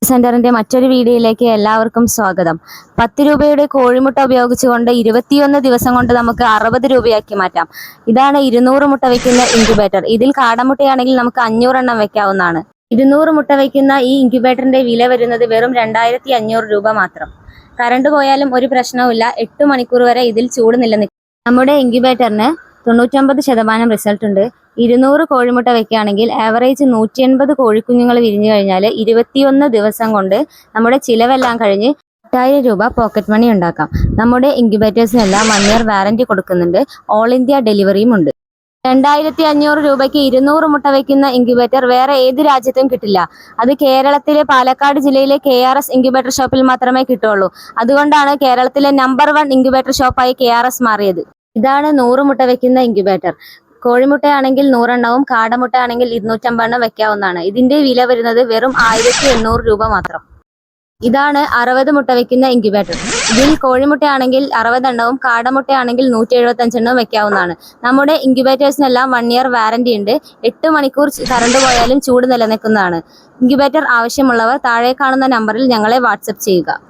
സെന്ററിന്റെ മറ്റൊരു വീഡിയോയിലേക്ക് എല്ലാവർക്കും സ്വാഗതം. 10 രൂപയുടെ കോഴിമുട്ട ഉപയോഗിച്ചുകൊണ്ട് 21 ദിവസം കൊണ്ട് നമുക്ക് 60 രൂപയാക്കി മാറ്റാം. ഇതാണ് 200 മുട്ട വയ്ക്കുന്ന ഇൻക്യുബേറ്റർ. ഇതിൽ കാടമുട്ടയാണെങ്കിൽ നമുക്ക് 500 എണ്ണം വെക്കാവുന്നതാണ്. 200 മുട്ട വയ്ക്കുന്ന ഈ ഇൻക്യുബേറ്ററിന്റെ വില വരുന്നത് വെറും 2500 രൂപ മാത്രം. കറണ്ട് പോയാലും ഒരു പ്രശ്നവുമില്ല. 8 മണിക്കൂർ വരെ ഇതിൽ ചൂട് നിലനിൽക്കും. നമ്മുടെ ഇൻക്യുബേറ്ററിന് 99% റിസൾട്ട് ഉണ്ട്. 200 കോഴിമുട്ട വെക്കുകയാണെങ്കിൽ ആവറേജ് 180 കോഴിക്കുഞ്ഞുങ്ങൾ വിരിഞ്ഞു കഴിഞ്ഞാൽ 21 ദിവസം കൊണ്ട് നമ്മുടെ ചിലവെല്ലാം കഴിഞ്ഞ് 8000 രൂപ പോക്കറ്റ് മണി ഉണ്ടാക്കാം. നമ്മുടെ ഇൻക്യുബേറ്റേഴ്സിനെല്ലാം 1 ഇയർ വാറന്റി കൊടുക്കുന്നുണ്ട്. ഓൾ ഇന്ത്യ ഡെലിവറിയും ഉണ്ട്. 2500 രൂപയ്ക്ക് 200 മുട്ട വയ്ക്കുന്ന ഇൻക്യുബേറ്റർ വേറെ ഏത് രാജ്യത്തും കിട്ടില്ല. അത് കേരളത്തിലെ പാലക്കാട് ജില്ലയിലെ KRS ഇൻക്യുബേറ്റർ ഷോപ്പിൽ മാത്രമേ കിട്ടുള്ളൂ. അതുകൊണ്ടാണ് കേരളത്തിലെ നമ്പർ 1 ഇൻക്യുബേറ്റർ ഷോപ്പായി KRS മാറിയത്. ഇതാണ് 100 മുട്ട വയ്ക്കുന്ന ഇൻക്യുബേറ്റർ. കോഴിമുട്ടയാണെങ്കിൽ 100 എണ്ണവും കാടമുട്ടയാണെങ്കിൽ 250 എണ്ണം വെക്കാവുന്നതാണ്. ഇതിന്റെ വില വരുന്നത് വെറും 1800 രൂപ മാത്രം. ഇതാണ് 60 മുട്ട വയ്ക്കുന്ന ഇൻക്യുബേറ്റർ. ഇതിൽ കോഴിമുട്ടയാണെങ്കിൽ 60 എണ്ണവും കാടമുട്ടയാണെങ്കിൽ 175 എണ്ണവും വെക്കാവുന്നതാണ്. നമ്മുടെ ഇൻക്യുബേറ്റേഴ്സിനെല്ലാം 1 ഇയർ വാറന്റി ഉണ്ട്. 8 മണിക്കൂർ കറണ്ട് പോയാലും ചൂട് നിലനിൽക്കുന്നതാണ്. ഇൻക്യുബേറ്റർ ആവശ്യമുള്ളവർ താഴെ കാണുന്ന നമ്പറിൽ ഞങ്ങളെ വാട്സപ്പ് ചെയ്യുക.